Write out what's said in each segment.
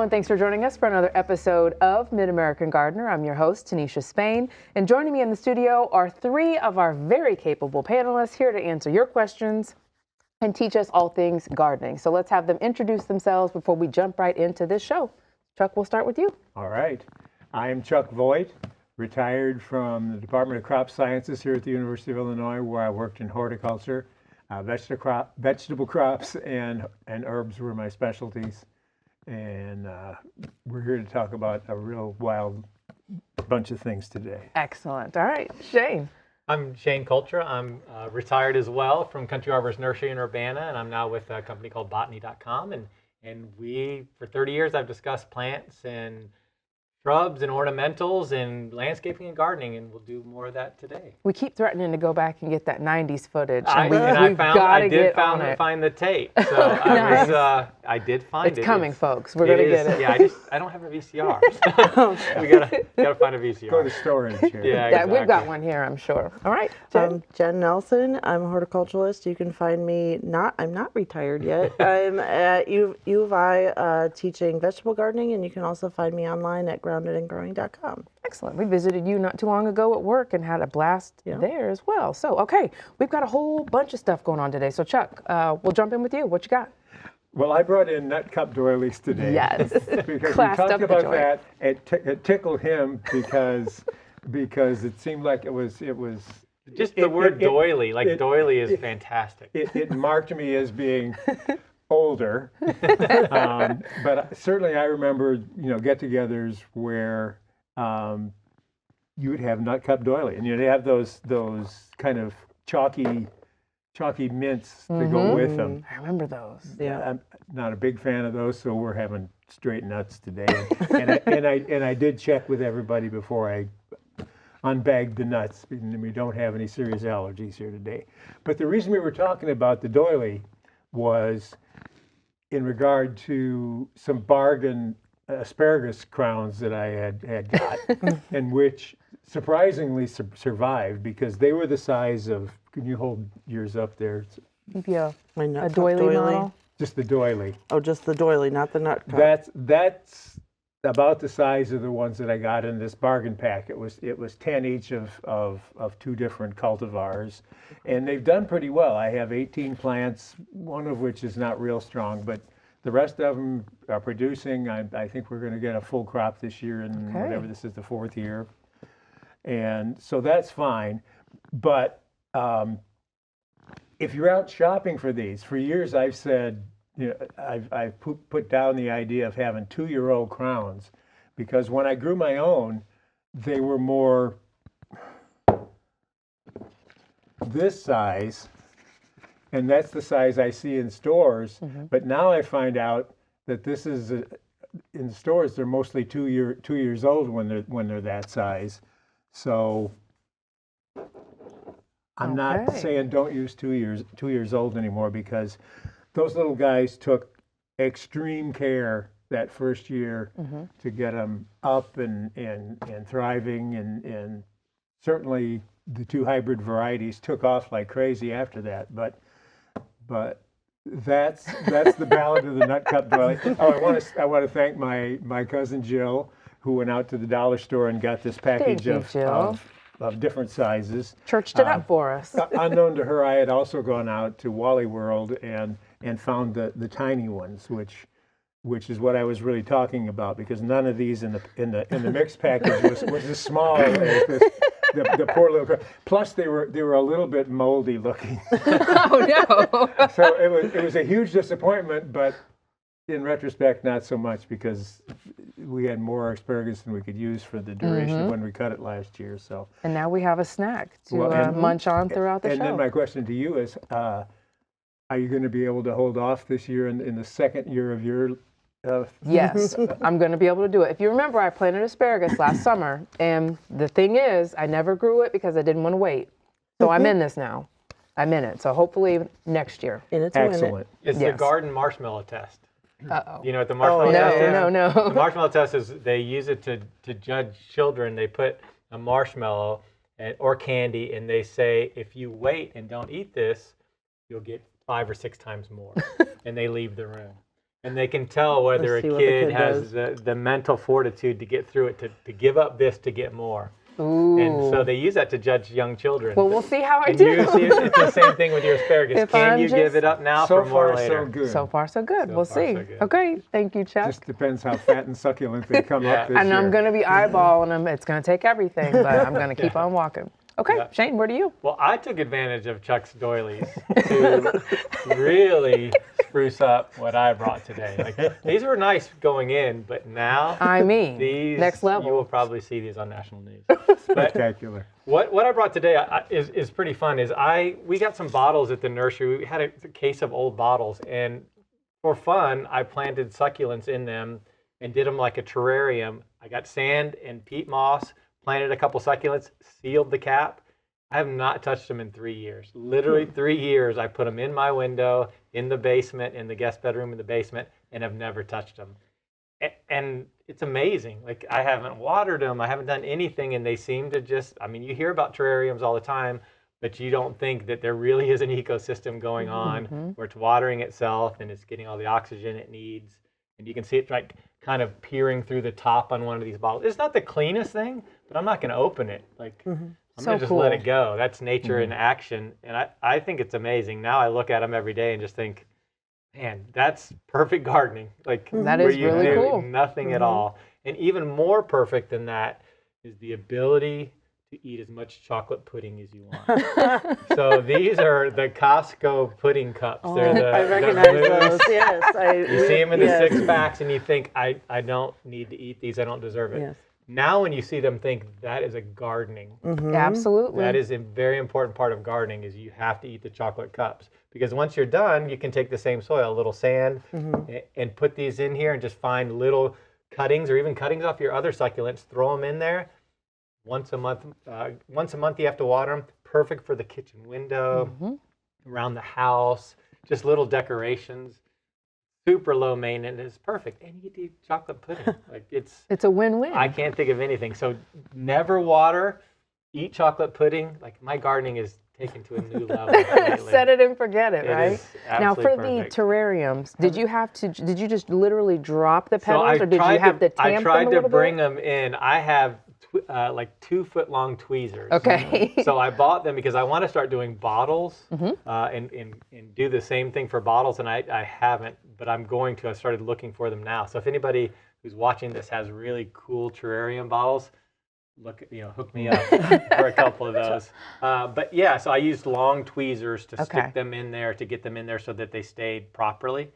everyone. Thanks for joining us for another episode of Mid-American Gardener. I'm your host, Tanisha Spain, and joining me in the studio are three of our very capable panelists here to answer your questions and teach us all things gardening. So let's have them introduce themselves before we jump right into this show. Chuck, we'll start with you. All right. I am Chuck Voigt, retired from the Department of Crop Sciences here at the University of Illinois, where I worked in horticulture. Vegetable crops and herbs were my specialties. And we're here to talk about a real wild bunch of things today. Excellent. All right, Shane. I'm Shane Cultra. I'm retired as well from Country Arborist Nursery in Urbana, and I'm now with a company called botany.com. And we, for 30 years, I've discussed plants and shrubs and ornamentals and landscaping and gardening, and we'll do more of that today. We keep threatening to go back and get that 90s footage. I did find the tape. So nice. I did find it. It's coming, folks. We're going to get it. Yeah, I don't have a VCR. So we gotta find a VCR. Go to storage here. Yeah, exactly. We've got one here, I'm sure. All right. I'm Jen Nelson. I'm a horticulturalist. You can find me I'm not retired yet. I'm at U of I teaching vegetable gardening, and you can also find me online at groundedandgrowing.com. Excellent. We visited you not too long ago at work and had a blast there as well. So, okay, we've got a whole bunch of stuff going on today. So, Chuck, we'll jump in with you. What you got? Well, I brought in nut cup doilies today. Yes. Because we talked about that. It tickled him because it seemed like it was just the word doily. Doily is fantastic. It marked me as being older, but certainly I remember get-togethers where you would have nut cup doily, and you'd have those kind of chalky mints to go with them. I remember those. Yeah, I'm not a big fan of those, so we're having straight nuts today. And I did check with everybody before I unbagged the nuts, and we don't have any serious allergies here today. But the reason we were talking about the doily was in regard to some bargain asparagus crowns that I had got, and which surprisingly survived because they were the size of. Can you hold yours up there? Maybe a doily model? Just the doily. Oh, just the doily, not the nut cup. That's about the size of the ones that I got in this bargain pack. It was 10 each of two different cultivars, and they've done pretty well. I have 18 plants, one of which is not real strong, but the rest of them are producing. I think we're going to get a full crop this year, and whatever, this is the fourth year, and so that's fine. But if you're out shopping for these, for years I've said, I've put down the idea of having 2-year-old crowns, because when I grew my own, they were more this size, and that's the size I see in stores. But now I find out that this is in stores they're mostly 2 years old when they're that size. So I'm not saying don't use 2 years old anymore, because those little guys took extreme care that first year to get them up and thriving, and certainly the two hybrid varieties took off like crazy after that. But that's the ballad of the nut cup doily. Oh, I want to thank my cousin Jill, who went out to the dollar store and got this package of different sizes. Churched it up for us. Unknown to her, I had also gone out to Wally World and found the tiny ones, which is what I was really talking about, because none of these in the mixed package was as small as this. The poor little. Plus, they were a little bit moldy looking. Oh no! So it was a huge disappointment, but in retrospect, not so much, because we had more asparagus than we could use for the duration when we cut it last year. So. And now we have a snack to munch on throughout the show. And then my question to you is, are you going to be able to hold off this year in the second year of your? Yes, I'm going to be able to do it. If you remember, I planted asparagus last summer, and the thing is, I never grew it because I didn't want to wait. So I'm in this now. I'm in it. So hopefully next year. Excellent. It's the garden marshmallow test. Uh-oh. You know what the marshmallow test is? No. The marshmallow test is they use it to judge children. They put a marshmallow or candy, and they say, if you wait and don't eat this, you'll get 5 or 6 times more. And they leave the room. and they can tell whether a see what the kid kid has the mental fortitude to get through it, to give up this to get more. Ooh. And so they use that to judge young children. Well, we'll see how I and do. you see, it's the same thing with your asparagus. If Can I'm you give just- it up now So for more far, later? so good. So far, so good. So We'll far, see. so good. Okay, thank you, Chuck. Just depends how fat and succulent they come up this And year. I'm going to be eyeballing them. It's going to take everything, but I'm going to keep on walking. Okay, Yeah. Shane, where do you? Well, I took advantage of Chuck's doilies to really spruce up what I brought today. Like, these were nice going in, but now I mean, these next level. You will probably see these on national news. But Spectacular. what I brought today is pretty fun. We got some bottles at the nursery. We had a case of old bottles, and for fun, I planted succulents in them and did them like a terrarium. I got sand and peat moss, planted a couple succulents, sealed the cap. I have not touched them in 3 years. Literally 3 years. I put them in my window, in the basement, in the guest bedroom in the basement, and have never touched them. And it's amazing. Like, I haven't watered them. I haven't done anything, and they seem to just, I mean, you hear about terrariums all the time, but you don't think that there really is an ecosystem going on where it's watering itself and it's getting all the oxygen it needs. And you can see it like kind of peering through the top on one of these bottles. It's not the cleanest thing, but I'm not going to open it. Like, I'm So going to just cool. let it go. That's nature in action. And I think it's amazing. Now I look at them every day and just think, man, that's perfect gardening. Like, That where is you really do cool. nothing at all. And even more perfect than that is the ability to eat as much chocolate pudding as you want. So these are the Costco pudding cups. They're the, I the recognize loose- those. Yes, You see them in the yes. 6-packs and you think, I don't need to eat these. I don't deserve it. Yes. Now when you see them, think that is a gardening. Absolutely. That is a very important part of gardening is you have to eat the chocolate cups. Because once you're done, you can take the same soil, a little sand, and put these in here and just find little cuttings or even cuttings off your other succulents, throw them in there. Once a month you have to water them. Perfect for the kitchen window, around the house, just little decorations. Super low maintenance. It's perfect. And you get to eat chocolate pudding. Like It's a win-win. I can't think of anything. So never water, eat chocolate pudding. Like my gardening is taken to a new level lately. Set it and forget it, It right? is Now, for absolutely perfect. the terrariums, did you just literally drop the So petals, or did you have to tamp I tried them a to little bring bit? them in. I have like 2-foot-long tweezers. Okay. So I bought them because I want to start doing bottles and do the same thing for bottles, and I haven't, but I'm going to. I started looking for them now. So if anybody who's watching this has really cool terrarium bottles, hook me up for a couple of those. But yeah, so I used long tweezers to stick them in there, to get them in there so that they stayed properly.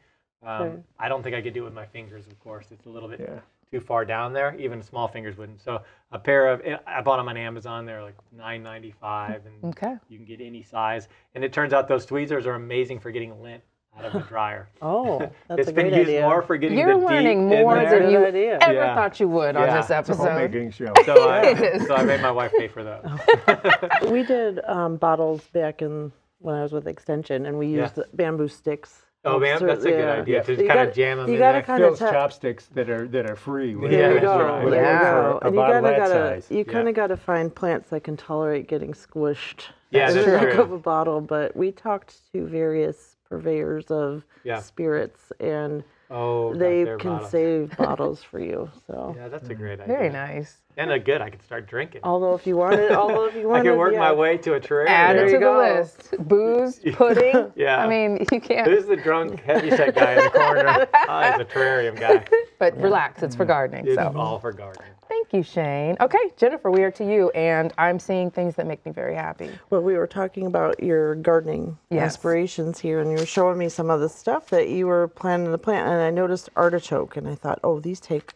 I don't think I could do it with my fingers, of course. It's a little bit too far down there. Even small fingers wouldn't. So a pair of, I bought them on Amazon. They're like $9.95, and you can get any size. And it turns out those tweezers are amazing for getting lint out of the dryer. Oh, that's It's a been great used idea. more for getting You're the learning deep in more there. than you Good idea. ever Yeah. thought you would on Yeah. this It's a episode. homemaking show. So is. I made my wife pay for those. We did bottles back when I was with Extension, and we used bamboo sticks. Oh, man, that's a good idea to You kind gotta- of jam them you in gotta there. kind of Phil's chopsticks that are free. Yeah, There you that's go. right. With There you Yeah. go. a And you bottle that gotta size. you kind of got to find plants that can tolerate getting squished. Yeah, in that's the neck true. of a bottle. But we talked to various purveyors of spirits, and they their can bottles. save bottles for you. So. Yeah, that's a great idea. Very nice. And I could start drinking. Although if you wanted, I can work my way to a terrarium. Add it you to the go. list. Booze, pudding. Yeah. I mean, you can't. Who's the drunk heavyset guy in the corner? He's a terrarium guy. But relax, it's for gardening. It's So all for gardening. thank you, Shane. Okay, Jennifer, we are to you, and I'm seeing things that make me very happy. Well, we were talking about your gardening aspirations here, and you were showing me some of the stuff that you were planning to plant, and I noticed artichoke, and I thought, oh, these take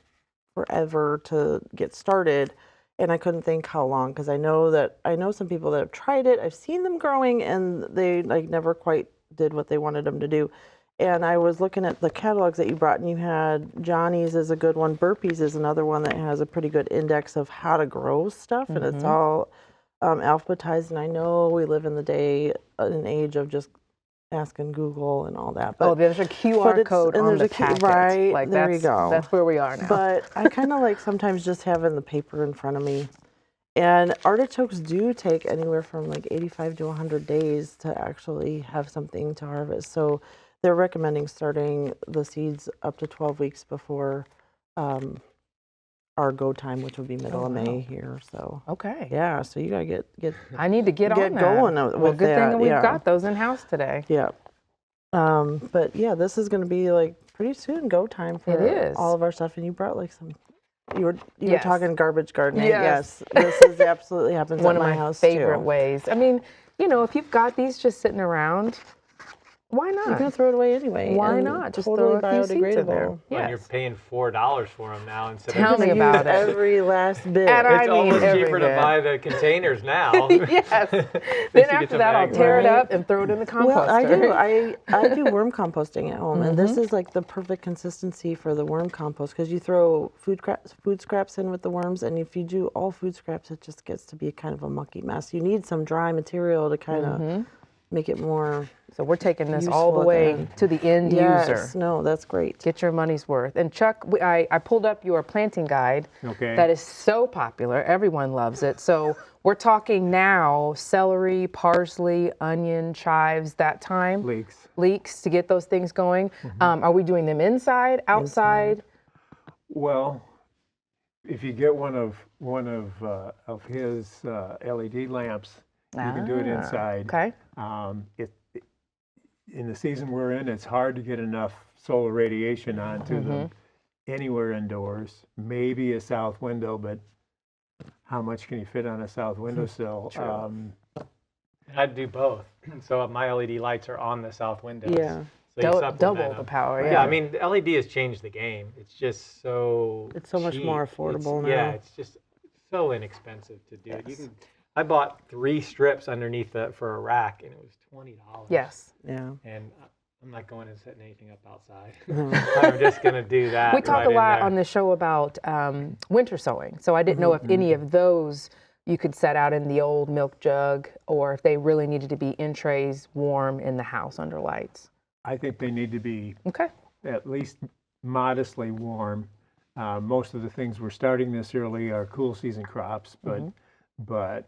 forever to get started, and I couldn't think how long, because I know some people that have tried it. I've seen them growing, and they never quite did what they wanted them to do. And I was looking at the catalogs that you brought, and you had Johnny's is a good one. Burpees is another one that has a pretty good index of how to grow stuff, and it's all alphabetized. And I know we live in an age of just asking Google and all that. But, There's a QR code and on there's the a packet. right Like there you go. That's where we are now. But I kind of like sometimes just having the paper in front of me. And artichokes do take anywhere from like 85 to 100 days to actually have something to harvest. So they're recommending starting the seeds up to 12 weeks before our go time, which would be middle of May here. So Okay. yeah, so you gotta get I need to get on that. going Well, with good that. thing we've yeah. got those in house today. Yeah. But yeah, this is gonna be like pretty soon go time for It is. all of our stuff. And you brought like some. You were Yes. talking garbage gardening. Yes. This is absolutely happens One at of my my house favorite too. ways. I mean, if you've got these just sitting around, why not? You're gonna throw it away anyway. Why and not? Just totally throw a few seeds in there. biodegradable. When you're Yes. paying $4 for them now instead Tell of me Use about it. every last bit. And I it's mean almost every cheaper bit. to buy the containers now. Yes. Then Then after that, I'll tear it Right. up and throw it in the composter. Well, I do. I do worm composting at home, and this is like the perfect consistency for the worm compost because you throw food scraps in with the worms, and if you do all food scraps, it just gets to be kind of a mucky mess. You need some dry material to kind of make it more. So we're taking this all the Useful at the way end. to the end Yes, user. no, that's great. Get your money's worth. And Chuck, I pulled up your planting guide. Okay. That is so popular. Everyone loves it. So we're talking now celery, parsley, onion, chives, that time. Leeks to get those things going. Are we doing them inside, outside? Well, if you get one of his LED lamps, you can do it inside. Okay. In the season we're in, it's hard to get enough solar radiation onto them anywhere indoors. Maybe a south window, but how much can you fit on a south windowsill? I'd do both. So my LED lights are on the south windows. Yeah. So you supplement Double them. the power. Yeah, I mean, the LED has changed the game. It's just so It's so much cheap. more affordable now. Yeah, it's just so inexpensive to do it. I bought 3 strips underneath for a rack, and it was $20. Yes. Yeah. And I'm not going and setting anything up outside. I'm just going to do that. We talk right a in lot there. on the show about winter sowing. So I didn't know if any of those you could set out in the old milk jug or if they really needed to be in trays warm in the house under lights. I think they need to be Okay. at least modestly warm. Most of the things we're starting this early are cool season crops, but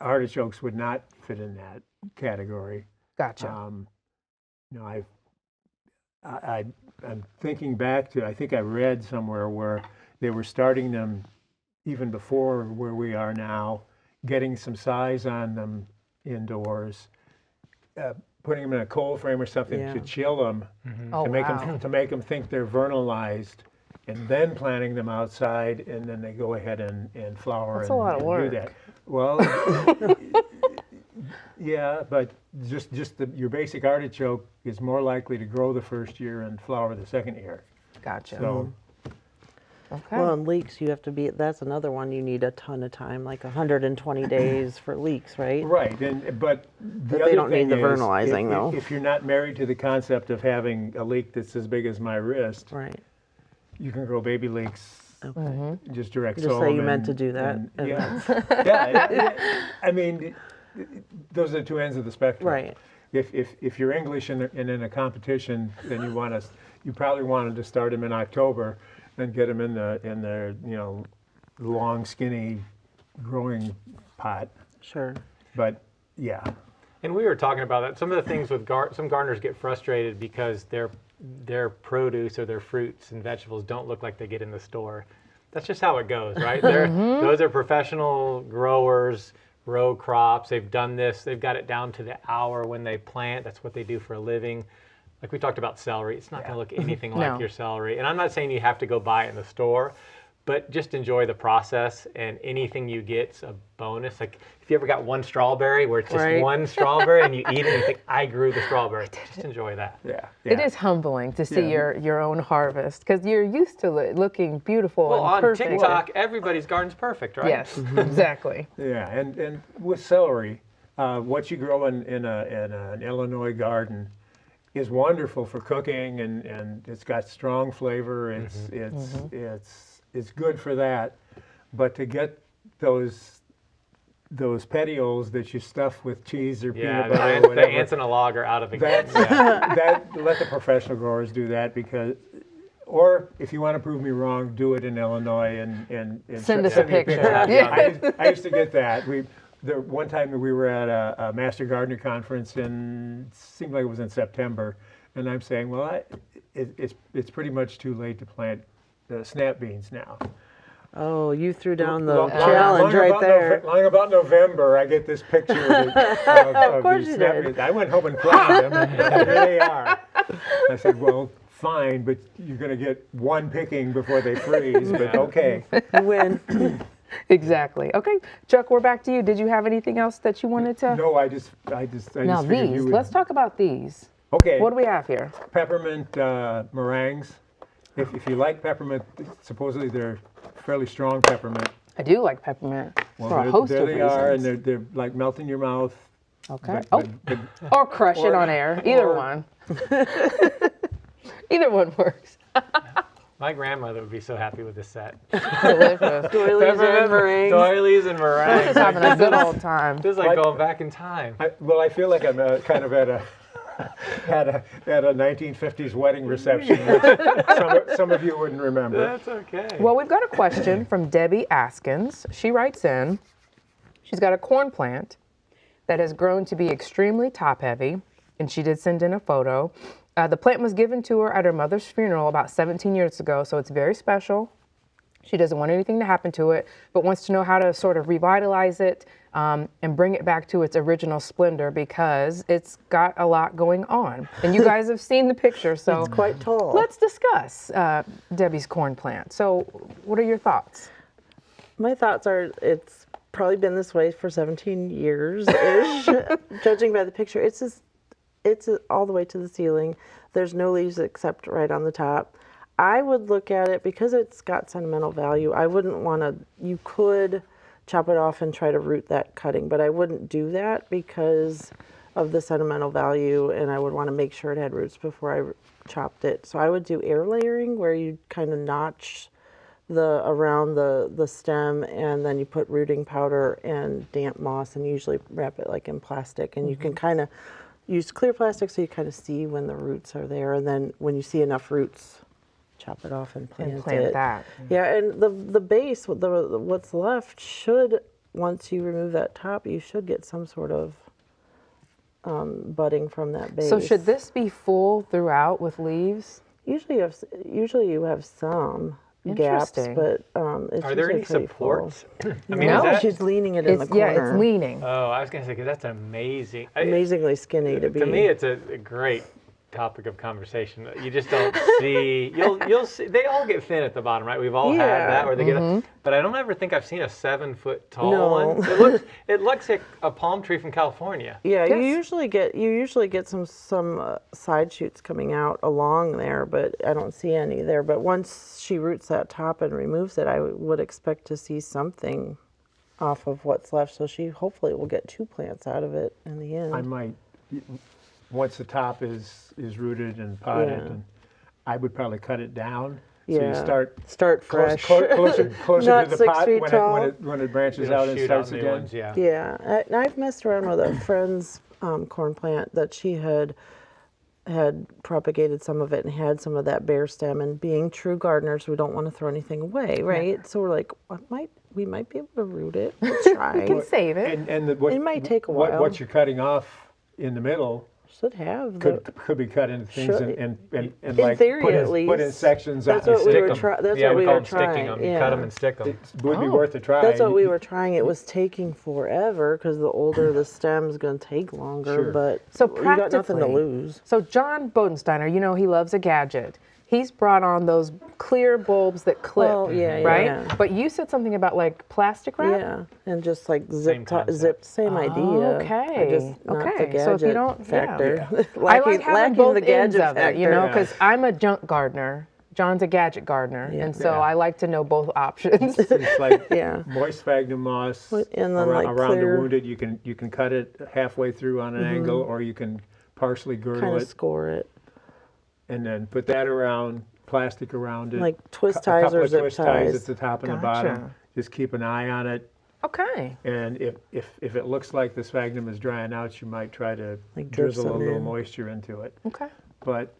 artichokes would not fit in that category. Gotcha. I'm thinking back to, I think I read somewhere where they were starting them even before where we are now, getting some size on them indoors, putting them in a cold frame or something to chill them, Oh, to make wow. them think they're vernalized, and then planting them outside, and then they go ahead and flower. That's and, a lot of and work. do that. Well, yeah, but just your basic artichoke is more likely to grow the first year and flower the second year. Gotcha. So Okay. Well, and leeks, you have to be. That's another one you need a ton of time, like 120 days for leeks, right? right, but the But other they don't thing need the is, vernalizing, though. if you're not married to the concept of having a leek that's as big as my wrist, Right. you can grow baby leeks. Okay. Just direct Just sow say you them meant to and- do that, and- and yeah, I mean, those are the two ends of the spectrum. Right. If you're English and in a competition, then you probably wanted to start them in October and get them in the long, skinny, growing pot. Sure. But yeah, And we were talking about that. Some of the things with some gardeners get frustrated because their produce or their fruits and vegetables don't look like they get in the store. That's just how it goes, right? Those are professional growers, row crops. They've done this. They've got it down to the hour when they plant. That's what they do for a living. Like we talked about celery. It's not going to look anything like No. your celery. And I'm not saying you have to go buy it in the store, but just enjoy the process, and anything you get's a bonus. Like if you ever got one strawberry where it's just Right. one strawberry and you eat it and you think, I grew the strawberry. Just enjoy that. yeah. It is humbling to see Yeah. your own harvest because you're used to it looking beautiful Well, and on perfect. TikTok, everybody's garden's perfect, right? Yes, exactly. Yeah, and with celery, what you grow in an Illinois garden is wonderful for cooking, and it's got strong flavor. It's good for that, but to get those petioles that you stuff with cheese or Yeah, peanut butter or the whatever, ants and a log are out of the game. that let the professional growers do that or if you want to prove me wrong, do it in Illinois and Send us a me picture. Yeah. I used to get that. One time we were at a Master Gardener conference seemed like it was in September. And I'm saying, well, it's pretty much too late to plant snap beans now. Oh, you threw down the Long- challenge long right about there. Long about November, I get this picture of course these you snap did. beans. I went home and planted them, and here they are. I said, well, fine, but you're going to get one picking before they freeze, but okay. You win. Exactly. Okay, Chuck, we're back to you. Did you have anything else that you wanted to? No, I just Now figured these, you would. let's talk about these. Okay. What do we have here? Peppermint meringues. If you like peppermint, supposedly they're fairly strong peppermint. I do like peppermint for a there, host there of they are, and reasons. they're like melt in your mouth. Okay. But Or crush it or- on air. Either or- one. Either one works. My grandmother would be so happy with this set. Delicious. Doilies and meringues. Doilies and meringues. Just having a good old time. This is like going back in time. I feel like I'm kind of at a at a 1950s wedding reception, which some of you wouldn't remember. That's okay. Well, we've got a question from Debbie Askins. She writes in, she's got a corn plant that has grown to be extremely top heavy, and she did send in a photo. The plant was given to her at her mother's funeral about 17 years ago, so it's very special. She doesn't want anything to happen to it, but wants to know how to sort of revitalize it and bring it back to its original splendor because it's got a lot going on. And you guys have seen the picture, so It's quite tall. let's discuss Debbie's corn plant. So what are your thoughts? My thoughts are it's probably been this way for 17 years-ish. Judging by the picture, it's all the way to the ceiling. There's no leaves except right on the top. I would look at it because it's got sentimental value. I wouldn't want to, you could chop it off and try to root that cutting, but I wouldn't do that because of the sentimental value, and I would want to make sure it had roots before I chopped it. So I would do air layering where you kind of notch around the stem, and then you put rooting powder and damp moss, and usually wrap it like in plastic, and you can kind of use clear plastic so you kind of see when the roots are there, and then when you see enough roots, chop it off and plant it. That. Yeah, and the base, what's left should, once you remove that top, you should get some sort of budding from that base. So should this be full throughout with leaves? Usually you have some gaps, Interesting. but it's Are there usually any pretty full. supports? I mean, No, is that, She's leaning it in the It's, corner. yeah, it's leaning. oh, I was going to say, because that's amazing. Amazingly skinny to be. To me, it's a great topic of conversation. You just don't see. You'll see. They all get thin at the bottom, right? We've all had that, where they get. But I don't ever think I've seen a 7-foot tall No. one. It looks like a palm tree from California. Yeah, Yes. you usually get some side shoots coming out along there, but I don't see any there. But once she roots that top and removes it, I would expect to see something off of what's left. So she hopefully will get 2 plants out of it in the end. I might, once the top is rooted and potted, Yeah. and I would probably cut it down. So Yeah. you start fresh. closer Not to the 6 pot feet tall. when it branches It'll out and shoot starts new again. ones, yeah. Yeah, and I've messed around with a friend's corn plant that she had propagated some of it and had some of that bare stem. And being true gardeners, we don't want to throw anything away, right? So we're like, we might be able to root it. We'll try. You can save it. It might take a while. What you're cutting off in the middle Should have could be cut into things Should- and in like theory put at in least. sections That's out. what we Stick were 'em. trying. That's Yeah, what we we call were them sticking trying. them. You cut them and stick them. It would be worth a try. That's what we were trying. It was taking forever because the older the stem's going to take longer. Sure. But So you got nothing to practically- lose. So John Bodensteiner, you know he loves a gadget. He's brought on those clear bulbs that clip, Oh, yeah, right? yeah. But you said something about like plastic wrap? Yeah, and just like Same concept. same idea. Okay. I just not the Okay. gadget So if you don't- factor. I lacking, like having lacking both the gadget ends of factor. it, you know, Yeah. because I'm a junk gardener. John's a gadget gardener, and so Yeah. I like to know both options. It's like Yeah. moist sphagnum moss And then, around, like, around the clear- wounded. You can cut it halfway through on an angle, or you can partially girdle Kind of it score it. and then put that around, plastic around it. Like twist a ties couple or of zip twist ties at ties. the top and the Gotcha. bottom. Just keep an eye on it. Okay. And if it looks like the sphagnum is drying out, you might try to Like drip drizzle a some little in. moisture into it. Okay. But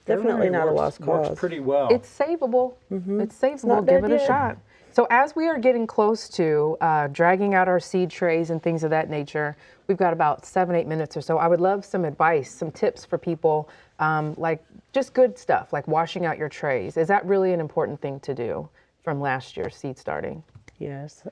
Definitely everything not a works- lost cause. Works pretty well. It's savable. It's savable. not Give dead it a yet. shot. So as we are getting close to dragging out our seed trays and things of that nature, we've got about 7-8 minutes or so. I would love some advice, some tips for people, like just good stuff, like washing out your trays. Is that really an important thing to do from last year's seed starting? Yes.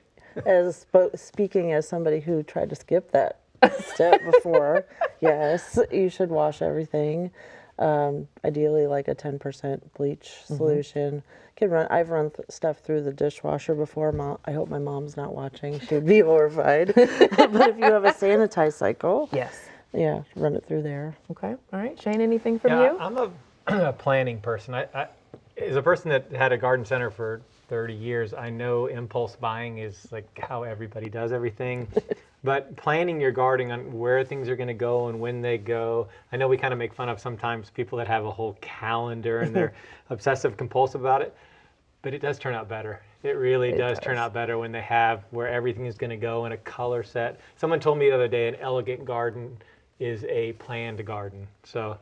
Speaking as somebody who tried to skip that step before, yes, you should wash everything. Ideally like a 10% bleach solution. I've run stuff through the dishwasher before. I hope my mom's not watching. She'd be horrified. But if you have a sanitize cycle, Yes. yeah, run it through there. Okay. All right. Shane, anything from Yeah, you? I'm a planning person. I, as a person that had a garden center for 30 years, I know impulse buying is like how everybody does everything. But planning your garden on where things are going to go and when they go. I know we kind of make fun of sometimes people that have a whole calendar and they're obsessive compulsive about it, but it does turn out better. It really does turn out better when they have where everything is going to go in a color set. Someone told me the other day an elegant garden is a planned garden. So,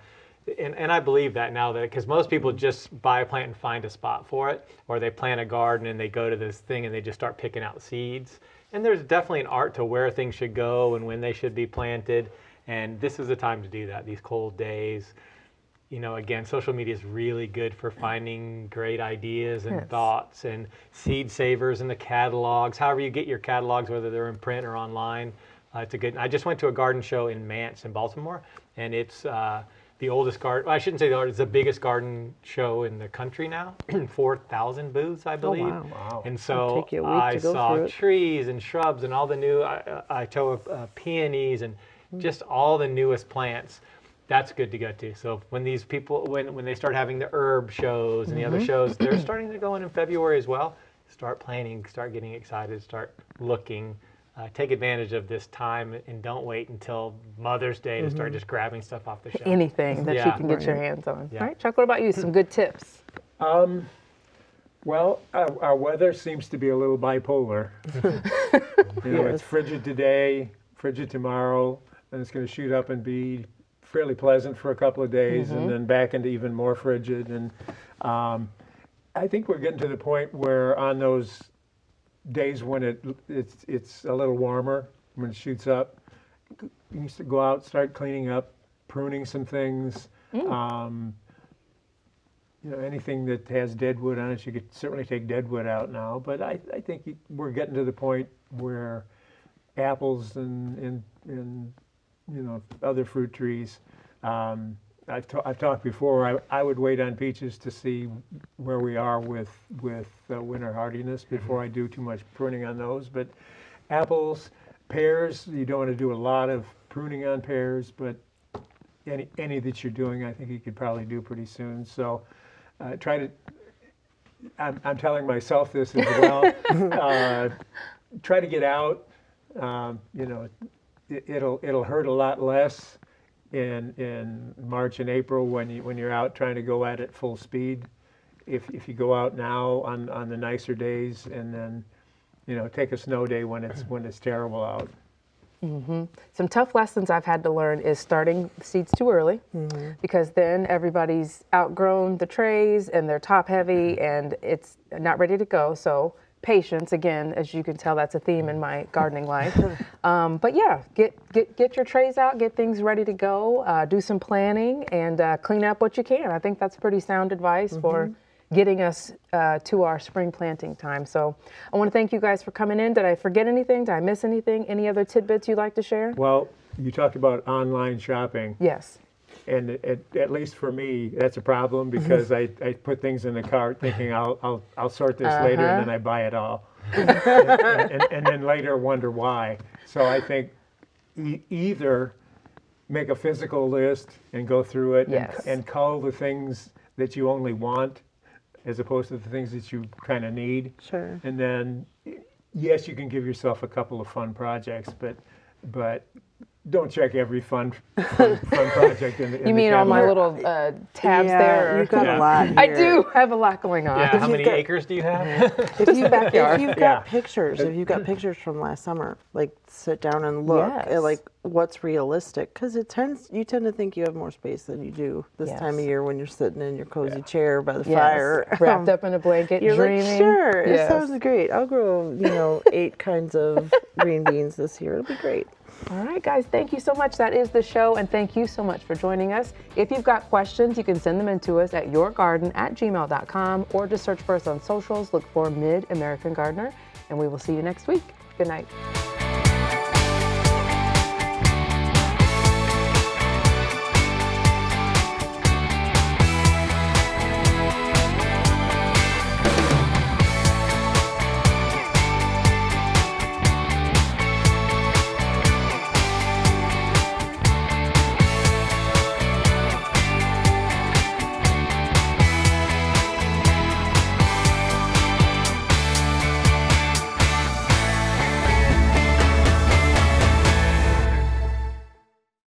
and I believe that now, that because most people just buy a plant and find a spot for it, or they plant a garden and they go to this thing and they just start picking out seeds. And there's definitely an art to where things should go and when they should be planted. And this is the time to do that, these cold days. You know, again, social media is really good for finding great ideas and thoughts, and seed savers and the catalogs. However you get your catalogs, whether they're in print or online, it's a good. I just went to a garden show in Mance in Baltimore, and it's the oldest garden. Well, I shouldn't say the oldest. It's the biggest garden show in the country now. 4,000 booths, I believe. wow. Wow. And so take you a week I to go saw through it. trees and shrubs and all the new peonies and just all the newest plants. That's good to go to. So when these people, when they start having the herb shows and the other shows, they're starting to go in February as well. Start planning, start getting excited, start looking. Take advantage of this time and don't wait until Mother's Day to start just grabbing stuff off the shelf. Anything that you Yeah. can get your hands on. Yeah. All right, Chuck, what about you? Some good tips. Well, our weather seems to be a little bipolar. It's frigid today, frigid tomorrow, and it's going to shoot up and be fairly pleasant for a couple of days, and then back into even more frigid. And I think we're getting to the point where on those days when it's a little warmer, when it shoots up, you need to go out, start cleaning up, pruning some things. Anything that has dead wood on it, you could certainly take dead wood out now. But I think we're getting to the point where apples and other fruit trees. I've talked before. I would wait on peaches to see where we are with winter hardiness before I do too much pruning on those. But apples, pears, you don't want to do a lot of pruning on pears, but any that you're doing, I think you could probably do pretty soon. So try to. I'm telling myself this as well. Try to get out. It'll hurt a lot less in March and April when you're out trying to go at it full speed. If you go out now on the nicer days, and then take a snow day when it's terrible out. Some tough lessons I've had to learn is starting seeds too early, because then everybody's outgrown the trays and they're top heavy and it's not ready to go. So patience, again, as you can tell, that's a theme in my gardening life. But yeah, get your trays out, get things ready to go, do some planning, and clean up what you can. I think that's pretty sound advice for getting us to our spring planting time. So I want to thank you guys for coming in. Did I forget anything? Did I miss anything? Any other tidbits you'd like to share? Well, you talked about online shopping. Yes. And at least for me, that's a problem, because I put things in the cart thinking I'll sort this later, and then I buy it all, and then later wonder why. So I think either make a physical list and go through it, and cull the things that you only want, as opposed to the things that you kind of need. Sure. And then, yes, you can give yourself a couple of fun projects, but don't check every fun project in the You mean all my little tabs there? You've got a lot here. I do have a lot going on. Yeah, how many acres do you have? If you've got Yeah. pictures, if you've got pictures from last summer, like sit down and look at like what's realistic, because you tend to think you have more space than you do this time of Yes. year when you're sitting in your cozy chair by the Yes. fire, Wrapped up in a blanket, You're dreaming. like, sure, it Yes. sounds great. I'll grow 8 kinds of green beans this year. It'll be great. All right, guys, thank you so much. That is the show, and thank you so much for joining us. If you've got questions, you can send them in to us at yourgarden@gmail.com, or just search for us on socials. Look for Mid-American Gardener, and we will see you next week. Good night.